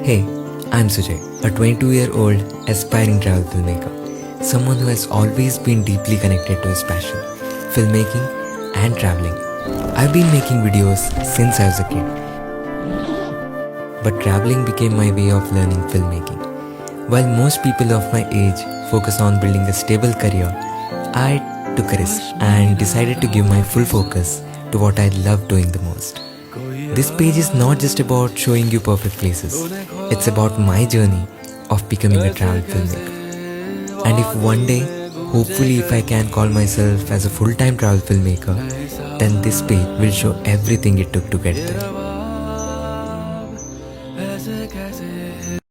Hey, I'm Sujay, a 22-year-old aspiring travel filmmaker, someone who has always been deeply connected to his passion, filmmaking and traveling. I've been making videos since I was a kid, but traveling became my way of learning filmmaking. While most people of my age focus on building a stable career, I took a risk and decided to give my full focus to what I love doing the most. This page is not just about showing you perfect places, it's about my journey of becoming a travel filmmaker. And if one day, hopefully if I can call myself as a full-time travel filmmaker, then this page will show everything it took to get there.